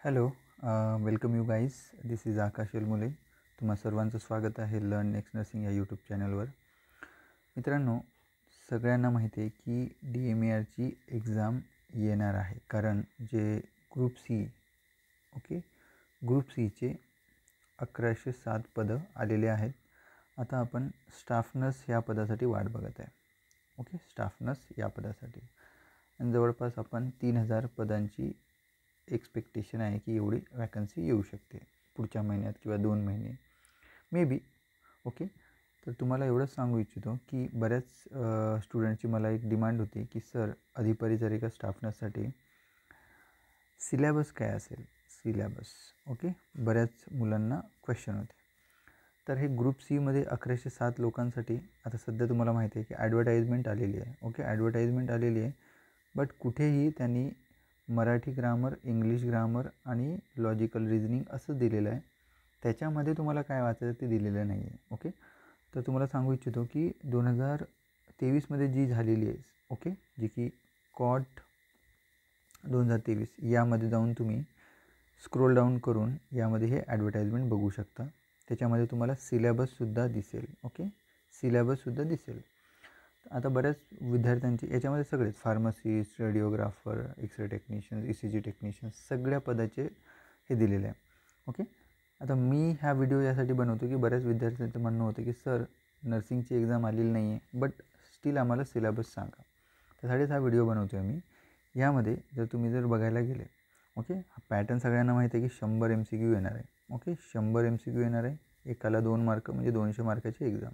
Hello, welcome you guys. This is Akash Elmule. तुम्हा सर्वांचं स्वागत आहे लर्न नेक्स्ट नर्सिंग या यूट्यूब चॅनलवर. मित्रांनो, सगळ्यांना माहिती आहे की DMARची एक्झाम येणार आहे, कारण जे ग्रुप सी ग्रुप सीचे 1107 पदं आलेले आहेत. आता आपण स्टाफ नर्स या पदासाठी वाट बघत आहे. स्टाफ नर्स या पदासाठी आणि जवळपास आपण 3000 पदांची एक्सपेक्टेशन आहे की एवढी वॅकन्सी येऊ शकते पुढच्या महिन्यात किंवा 2 महिने मे बी. तर तुम्हाला एवढंच सांगू इच्छितो की बऱ्याच स्टुडंटची मला एक डिमांड होती की सर, अधिपरिचारिका स्टाफ नर्ससाठी सिलेबस काय असेल, सिलेबस. बऱ्याच मुलांना क्वेश्चन होते. तर हे ग्रुप सीमध्ये 1107 लोकांसाठी आता सध्या तुम्हाला माहिती आहे की ॲडव्हर्टाईजमेंट आलेली आहे. ॲडव्हर्टाईजमेंट आलेली आहे, बट कुठेही त्यांनी मराठी ग्रामर, इंग्लिश ग्रामर आणि लॉजिकल रिझनिंग असं दिलेलं आहे. त्याच्यामध्ये तुम्हाला काय वाचायचं ते दिलेलं नाही आहे. तर तुम्हाला सांगू इच्छितो की 2023मध्ये जी झालेली आहे, जी की कॉट 2023 यामध्ये जाऊन तुम्ही स्क्रोल डाऊन करून यामध्ये हे ॲडव्हर्टाईजमेंट बघू शकता. त्याच्यामध्ये तुम्हाला सिलेबससुद्धा दिसेल. सिलेबससुद्धा दिसेल. आता बऱ्याच विद्यार्थ्यांची याच्यामध्ये सगळेच pharmacist, radiographer, x ray technicians, ECG technicians सगळ्या पदाचे हे दिलेले आहे. आता मी हा व्हिडिओ यासाठी बनवतो की बऱ्याच विद्यार्थ्यांचं म्हणणं होतं की सर, नर्सिंगची एक्झाम आलेली नाही आहे, बट स्टील आम्हाला सिलेबस सांगा. त्यासाठीच हा व्हिडिओ बनवतो आहे मी. यामध्ये जर तुम्ही बघायला गेले, हा पॅटर्न सगळ्यांना माहिती आहे की 100 MCQ येणार आहे. 100 MCQ येणार आहे. एकाला 2 मार्क म्हणजे 200 मार्काची एक्झाम.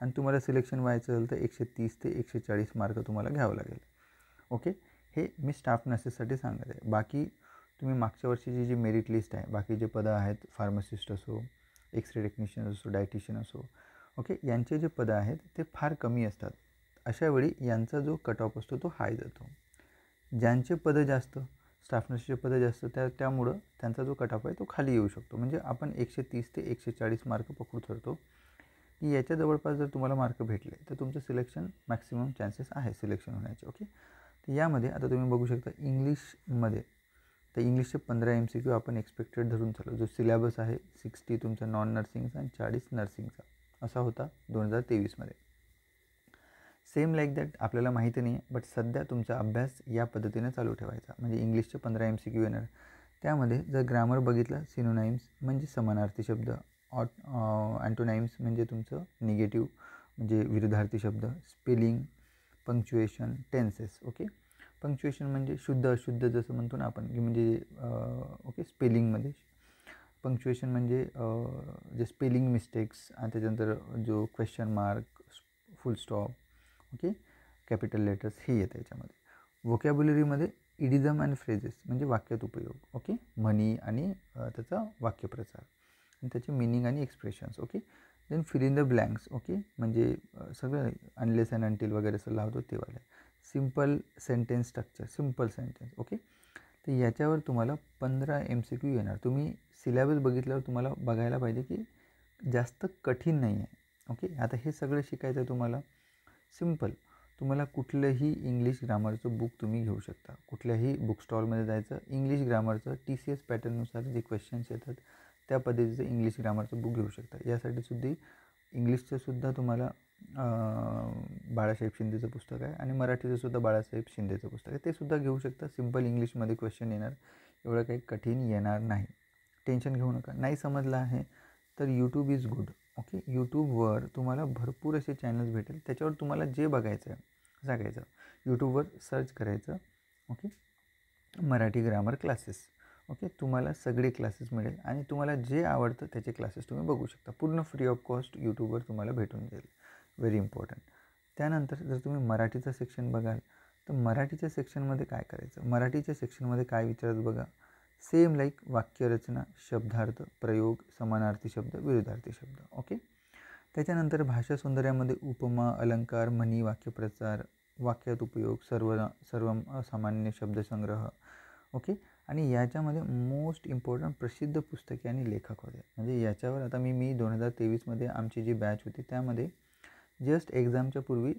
आणि तुम्हाला सिलेक्शन व्हायचं असेल तर 130 ते 140 मार्क तुम्हाला घ्यावं लागेल. हे मी स्टाफ नर्सेससाठी सांगत आहे. बाकी तुम्ही मागच्या वर्षीची जी मेरिट लिस्ट आहे, बाकी जे पदं आहेत, फार्मासिस्ट असो, एक्सरे टेक्निशियन असो, डायटिशियन असो, यांचे जे पदं आहेत ते फार कमी असतात. अशावेळी यांचा जो कट ऑफ असतो तो हाय जातो. ज्यांचे पदं जास्त, स्टाफ नर्सचे पदं जास्त, त्यामुळं त्यांचा जो कट ऑफ आहे तो खाली येऊ शकतो. म्हणजे आपण 130 ते 140 मार्क पकडू ठरतो की याच्या जवळपास जर तुम्हाला मार्क भेटले तर तुमचं सिलेक्शन मॅक्सिमम चान्सेस आहे सिलेक्शन होण्याचे. तर यामध्ये आता तुम्ही बघू शकता इंग्लिशमध्ये, तर इंग्लिशचे 15 MCQ आपण एक्सपेक्टेड धरून चालू. जो सिलेबस आहे 60 तुमचा नॉन नर्सिंगचा आणि 40 नर्सिंगचा असा होता 2023मध्ये. सेम लाईक दॅट आपल्याला माहिती नाही आहे, बट सध्या तुमचा अभ्यास या पद्धतीने चालू ठेवायचा. म्हणजे इंग्लिशचे 15 MCQ येणार. त्यामध्ये जर ग्रामर बघितलं, सिनोनाइम्स म्हणजे समानार्थी शब्द, अँटोनाइम्स म्हणजे तुमचं निगेटिव्ह म्हणजे विरुद्धार्थी शब्द, स्पेलिंग, पंक्च्युएशन, टेन्सेस. पंक्च्युएशन म्हणजे शुद्ध अशुद्ध जसं म्हणतो ना आपण, की म्हणजे स्पेलिंगमध्ये. पंक्च्युएशन म्हणजे जे स्पेलिंग मिस्टेक्स आणि त्याच्यानंतर जो क्वेश्चन मार्क, फुल स्टॉप, कॅपिटल लेटर्स हे येतं याच्यामध्ये. व्होकॅब्युलरीमध्ये इडिझम अँड फ्रेजेस म्हणजे वाक्यात उपयोग, म्हणी आणि त्याचा वाक्यप्रचार आणि त्याचे मिनिंग आणि expressions. Then fill in the blanks. म्हणजे सगळं अनलेस अँड अनटिल वगैरे असं लावतो तेवाले. Simple sentence structure, simple sentence. तर याच्यावर तुम्हाला 15 MCQ येणार. तुम्ही सिलेबस बघितल्यावर तुम्हाला बघायला पाहिजे की जास्त कठीण नाही आहे. आता हे सगळं शिकायचं आहे तुम्हाला. सिम्पल. तुम्हाला कुठलंही इंग्लिश ग्रामरचं बुक तुम्ही घेऊ शकता. कुठल्याही बुक स्टॉलमध्ये जायचं, इंग्लिश ग्रामरचं TCS पॅटर्ननुसार जे क्वेश्चन्स येतात त्या पद्धतीचं इंग्लिश ग्रामरचं बुक घेऊ शकता. यासाठी सुद्धा इंग्लिशचंसुद्धा तुम्हाला बाळासाहेब शिंदेचं पुस्तक आहे आणि मराठीचंसुद्धा बाळासाहेब शिंदेचं पुस्तक आहे, ते सुद्धा घेऊ शकता. सिम्पल इंग्लिशमध्ये क्वेश्चन येणार, एवढं काही कठीण येणार नाही. टेन्शन घेऊ नका. नाही समजलं आहे तर यूट्यूब इज गुड. यूट्यूबवर तुम्हाला भरपूर असे चॅनल्स भेटेल. त्याच्यावर तुम्हाला जे बघायचं आहे सांगायचं, यूट्यूबवर सर्च करायचं, मराठी ग्रामर क्लासेस. तुम्हाला सगळे क्लासेस मिळेल आणि तुम्हाला जे आवडतं त्याचे क्लासेस तुम्ही बघू शकता. पूर्ण फ्री ऑफ कॉस्ट यूट्यूबवर तुम्हाला भेटून जाईल. Very important. त्यानंतर जर तुम्ही मराठीचं सेक्शन बघाल तर मराठीच्या सेक्शनमध्ये काय करायचं, मराठीच्या सेक्शनमध्ये काय विचारत बघा. सेम लाईक वाक्यरचना, शब्दार्थ, प्रयोग, समानार्थी शब्द, विरुद्धार्थी शब्द. त्याच्यानंतर भाषा सौंदर्यामध्ये उपमा, अलंकार, म्हणी, वाक्यप्रचार, वाक्यात उपयोग, सर्व सामान्य शब्दसंग्रह. आणि याच्यामध्ये मोस्ट इम्पॉर्टंट प्रसिद्ध पुस्तके आणि लेखक होते. म्हणजे याच्यावर आता मी 2023मध्ये आमची जी बॅच होती त्यामध्ये जस्ट एक्झामच्या पूर्वी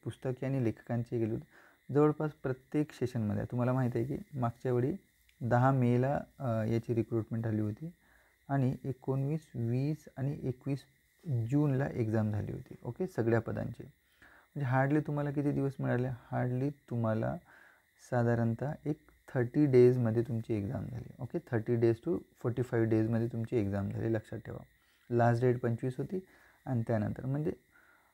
पुस्तके आणि लेखकांचे गेले होते. जवळपास प्रत्येक सेशनमध्ये तुम्हाला माहिती आहे की मागच्या वेळी 10 मेला याची रिक्रुटमेंट आली होती आणि 19, 20 आणि 21 जूनला एक्झाम झाली होती. ओके, सगळ्या पदांची. म्हणजे हार्डली तुम्हाला किती दिवस मिळाले? हार्डली तुम्हाला साधारणतः एक 30 डेजमध्ये तुमची एक्झाम झाली. ओके, 30 डेज टू 45 डेजमध्ये तुमची एक्झाम झाली, लक्षात ठेवा. लास्ट डेट 25 होती आणि त्यानंतर म्हणजे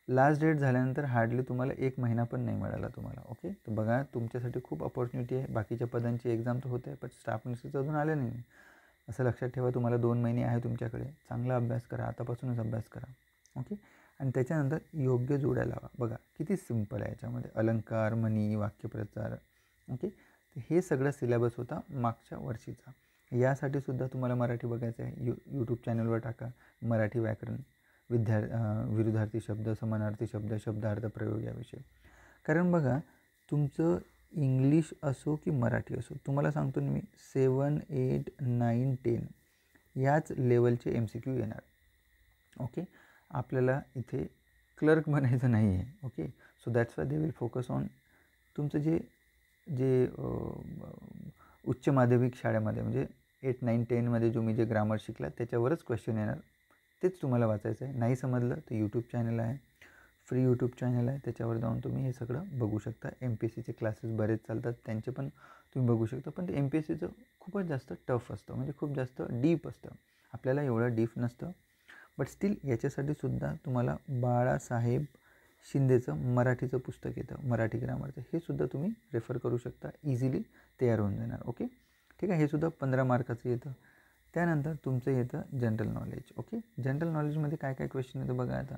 लास्ट डेट झाल्यानंतर हार्डली तुम्हाला 1 महिना पण नाही मिळाला तुम्हाला. ओके, तर बघा तुमच्यासाठी खूप अपॉर्च्युनिटी आहे. बाकीच्या पदांची एक्झाम तर होते पण स्टाफ नर्सेस अजून आले नाही. असं लक्षात ठेवा, तुम्हाला 2 महिने आहे तुमच्याकडे. चांगला अभ्यास करा, आतापासूनच अभ्यास करा. ओके, आणि त्याच्यानंतर योग्य जोड्या लावा. बघा किती सिम्पल आहे याच्यामध्ये. अलंकार, म्हणी, वाक्यप्रचार. ओके, तर हे सगळं सिलेबस होता मागच्या वर्षीचा. यासाठी सुद्धा तुम्हाला मराठी बघायचं आहे. यूट्यूब चॅनलवर टाका मराठी व्याकरण, विरुद्धार्थी शब्द, समानार्थी शब्द, शब्दार्थ प्रयोग याविषयी. कारण बघा तुमचं इंग्लिश असो की मराठी असो, तुम्हाला सांगतो मी 7, 8, 9, 10 याच लेवलचे MCQ येणार. ओके, आपल्याला इथे क्लर्क बनायचं नाही आहे. Okay, so that's why they will focus on तुमचं जे जे उच्च माध्यमिक शाळेमध्ये म्हणजे 8, 9, 10मध्ये जो मी जे ग्रामर शिकला त्याच्यावरच क्वेश्चन येणार. तेच तुम्हाला वाचायचं आहे. नाही समजलं तर यूट्यूब चॅनल आहे, फ्री यूट्यूब चॅनल आहे, त्याच्यावर जाऊन तुम्ही हे सगळं बघू शकता. MPSCचे क्लासेस बरेच चालतात, त्यांचे पण तुम्ही बघू शकता. पण ते MPSCचं खूपच जास्त टफ असतं, म्हणजे खूप जास्त डीप असतं. आपल्याला एवढं डीप नसतं. बट स्टील याच्यासाठी सुद्धा तुम्हाला बाळासाहेब शिंदेचं मराठीचं पुस्तक येतं, मराठी ग्रामरचं. हे सुद्धा तुम्ही रेफर करू शकता, इझिली तयार होऊन जाणार. ओके, ठीक आहे. हे सुद्धा 15 मार्काचं येतं. त्यानंतर तुमचं येतं जनरल नॉलेज. ओके, जनरल नॉलेजमध्ये काय काय क्वेश्चन येतं बघा आता.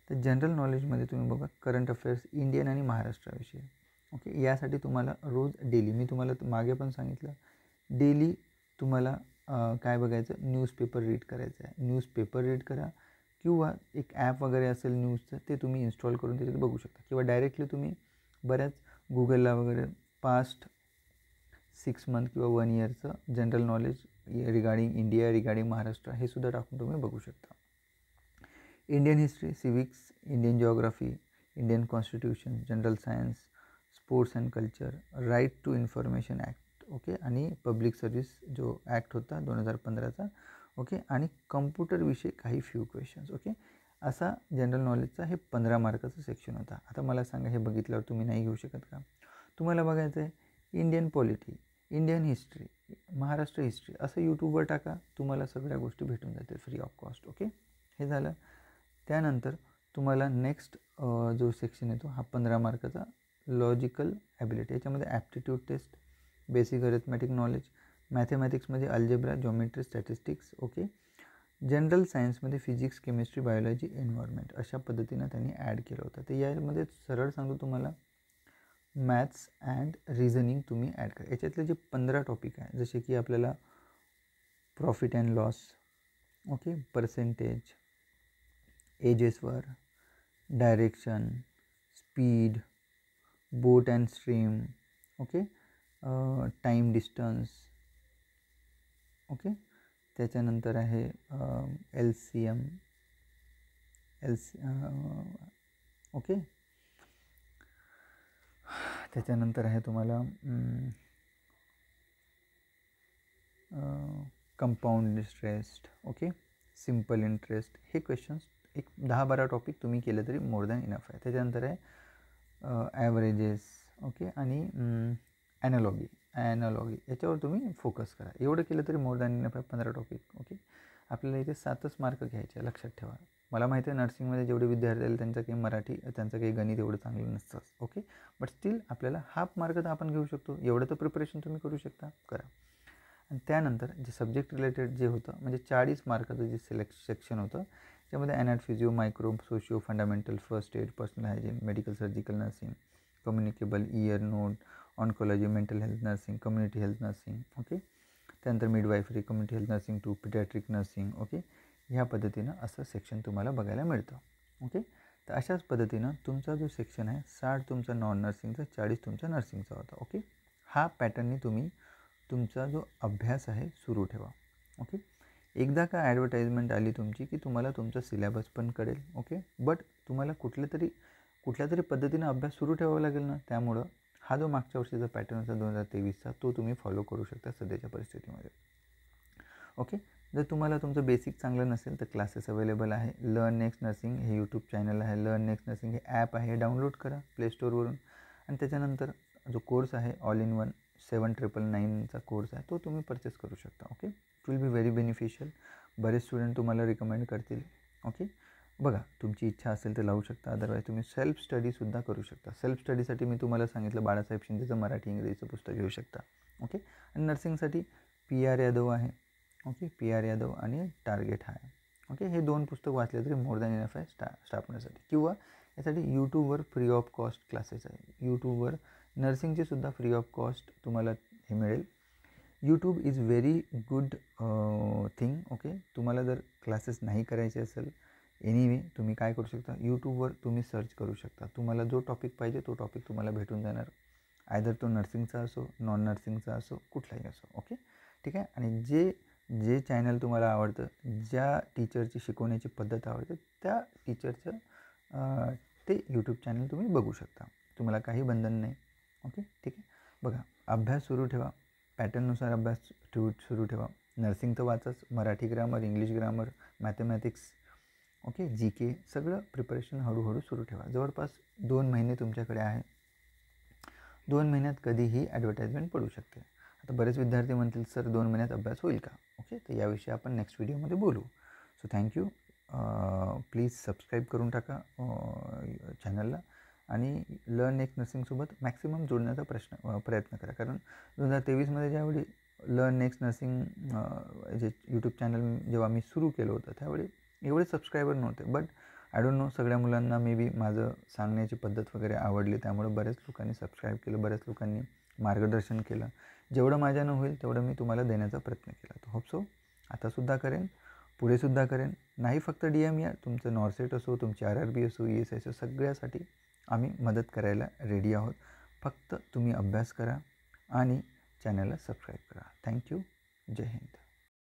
तर जनरल नॉलेजमध्ये तुम्ही बघा करंट अफेअर्स, इंडियन आणि महाराष्ट्राविषयी. ओके, यासाठी तुम्हाला रोज डेली, मी तुम्हाला मागे पण सांगितलं, डेली तुम्हाला काय बघायचं, न्यूजपेपर रीड करायचं आहे. न्यूजपेपर रीड करा किंवा एक ॲप वगैरे असेल न्यूजचं, ते तुम्ही इन्स्टॉल करून त्याच्यात बघू शकता. किंवा डायरेक्टली तुम्ही बऱ्याच गुगलला वगैरे पास्ट 6 मंथ किंवा 1 इयरचं general knowledge regarding India, regarding Maharashtra हे सुद्धा टाकून तुम्ही बघू शकता. Indian history, civics, Indian geography, Indian constitution, general science, sports and culture, right to information act. Okay, आणि पब्लिक सर्व्हिस जो ॲक्ट होता 2015चा. ओके, आणि कम्प्युटरविषयी काही फ्यू क्वेश्चन्स. ओके, असा जनरल नॉलेजचा हे 15 मार्काचं सेक्शन होता. आता मला सांगा, हे बघितल्यावर तुम्ही नाही घेऊ शकत का? तुम्हाला बघायचं आहे Indian polity, Indian history, Maharashtra history, असं यूट्यूबवर टाका, तुम्हाला सगळ्या गोष्टी भेटून जातील फ्री ऑफ कॉस्ट. ओके, हे झालं. त्यानंतर तुम्हाला नेक्स्ट जो सेक्शन येतो हा 15 मार्काचा लॉजिकल ॲबिलिटी. याच्यामध्ये aptitude test, basic arithmetic knowledge, मॅथमॅटिक्समध्ये algebra, geometry, statistics. Okay, general सायन्समध्ये फिजिक्स, केमिस्ट्री, बायोलॉजी, एन्व्हायरमेंट अशा पद्धतीनं त्यांनी ॲड केलं होतं. तर यामध्ये सरळ सांगतो तुम्हाला, मॅथ्स अँड रिझनिंग तुम्ही ॲड करा. याच्यातले जे 15 टॉपिक आहे, जसे की आपल्याला profit and loss, okay, percentage, एजेसवर, direction, speed, boat and stream, okay, time distance. Okay, त्याच्यानंतर आहे LCM, ओके, त्याच्यानंतर आहे तुम्हाला compound interest, okay, simple interest. हे क्वेश्चन्स एक 10-12 टॉपिक तुम्ही केलं तरी मोर दॅन इनफ आहे. त्याच्यानंतर आहे ॲव्हरेजेस, ओके, आणि ॲनालॉगी याच्यावर तुम्ही फोकस करा. एवढं केलं तरी मोर दॅन इनफ आहे, 15 टॉपिक. ओके, आपल्याला इथे 7च मार्क घ्यायचे, लक्षात ठेवा. मला माहिती आहे नर्सिंगमध्ये जेवढे विद्यार्थी आले त्यांचं काही मराठी, त्यांचं काही गणित एवढं चांगलं नसतं. ओके, बट स्टील आपल्याला हाफ मार्क तर आपण घेऊ शकतो. एवढं तर प्रिपरेशन तुम्ही करू शकता, करा. आणि त्यानंतर जे सब्जेक्ट रिलेटेड जे होतं, म्हणजे 40 मार्काचं जे सेक्शन होतं, त्यामध्ये anat, physio, micro, socio, fundamental, first aid, personal hygiene, medical surgical nursing, communicable, ear, node, oncology, mental health nursing, community health nursing. Okay, त्यानंतर midwifery, community health nursing two paediatric nursing. Okay, ह्या पद्धतीनं असं section तुम्हाला बघायला मिळतं. Okay, तर अशाच पद्धतीनं तुमचा जो सेक्शन आहे 60 तुमचा नॉन नर्सिंगचा, 40 तुमचा नर्सिंगचा होता. ओके, हा पॅटर्नने तुम्ही तुमचा जो अभ्यास आहे सुरू ठेवा. ओके, एकदा का ॲडव्हर्टाईजमेंट आली तुमची की तुम्हाला तुमचा सिलेबस पण कळेल. ओके, बट तुम्हाला कुठल्या तरी पद्धतीनं अभ्यास सुरू ठेवावा लागेल ना. त्यामुळं हा जो मागच्या वर्षीचा पॅटर्न होता 2023चा, तो तुम्ही फॉलो करू शकता सध्याच्या परिस्थितीमध्ये. ओके. जर तुम्हाला तुमचं बेसिक चांगलं नसेल तर क्लासेस अवेलेबल आहे. लर्न नेक्स्ट नर्सिंग हे यूट्यूब चॅनल आहे. लर्न नेक्स्ट नर्सिंग हे ॲप आहे, डाउनलोड करा प्ले स्टोअरवरून. आणि त्याच्यानंतर जो कोर्स आहे ऑल इन वन 7999चा कोर्स आहे, तो तुम्ही परचेस करू शकता. Okay. It will be very beneficial. बरेच स्टुडंट तुम्हाला रिकमेंड करतील. ओके. बघा, तुमची इच्छा असेल तर लावू शकता, अदरवाईज तुम्ही सेल्फ स्टडीसुद्धा करू शकता. सेल्फ स्टडीसाठी मी तुम्हाला सांगितलं बाळासाहेब शिंदेचं मराठी इंग्रजीचं पुस्तक घेऊ शकता. ओके. आणि नर्सिंगसाठी PR यादव आहे. ओके. PR यादव आणि टार्गेट आहे. ओके. हे 2 पुस्तक वाचले तरी मोर दॅन इनफ आहे स्टार्टसाठी. किंवा यासाठी यूट्यूबवर फ्री ऑफ कॉस्ट क्लासेस आहे. यूट्यूबवर नर्सिंगचे सुद्धा फ्री ऑफ कॉस्ट तुम्हाला हे मिळेल. YouTube is very good thing. Okay. तुम्हाला जर क्लासेस नाही करायचे असेल एनिवे, तुम्ही काय करू शकता, यूट्यूबवर तुम्ही सर्च करू शकता. तुम्हाला जो टॉपिक पाहिजे तो टॉपिक तुम्हाला भेटून जाणार. आयदर तो नर्सिंगचा असो, नॉन नर्सिंगचा असो, कुठलाही असो. ओके. ठीक आहे. आणि जे चॅनल तुम्हाला आवडतं, ज्या टीचरची शिकवण्याची पद्धत आवडते, त्या टीचरचं ते यूट्यूब चॅनल तुम्ही बघू शकता. तुम्हाला काही बंधन नाही. ओके. ठीक आहे. बघा, अभ्यास सुरू ठेवा. पॅटर्ननुसार अभ्यास सुरू ठेवा. नर्सिंग तर वाचच, Marathi grammar, English grammar, mathematics, okay, GK सगळं प्रिपरेशन हळूहळू सुरू ठेवा. जवळपास 2 महिने तुमच्याकडे आहे. 2 महिन्यात कधीही ॲडव्हर्टाईजमेंट पडू शकते. आता बरेच विद्यार्थी म्हणतील सर 2 महिन्यात अभ्यास होईल का? ओके. तर याविषयी आपण नेक्स्ट व्हिडिओमध्ये बोलू. So thank you. प्लीज सबस्क्राईब करून टाका चॅनलला. आणि लर्न नेक्स्ट नर्सिंगसोबत मॅक्सिमम जोडण्याचा प्रयत्न करा. कारण 2023मध्ये ज्यावेळी लर्न नेक्स्ट नर्सिंग जे यूट्यूब चॅनल जेव्हा मी सुरू केलं होतं, त्यावेळी एवढे सबस्क्रायबर नव्हते. बट आय डोंट नो, सगळ्या मुलांना मे बी माझं सांगण्याची पद्धत वगैरे आवडली. त्यामुळे बऱ्याच लोकांनी सबस्क्राईब केलं, बऱ्याच लोकांनी मार्गदर्शन केलं. जेवढं माझ्यानं होईल तेवढं मी तुम्हाला देण्याचा प्रयत्न केला. तर होप सो आतासुद्धा करेन, पुढेसुद्धा करेन. नाही फक्त DMER, तुमचं नॉर्सेट असो, तुमची RRB असो, ESI असो, सगळ्यासाठी आम्ही मदत करायला रेडी आहोत. फक्त तुम्ही अभ्यास करा आणि चॅनलला सबस्क्राईब करा. थँक्यू. जय हिंद.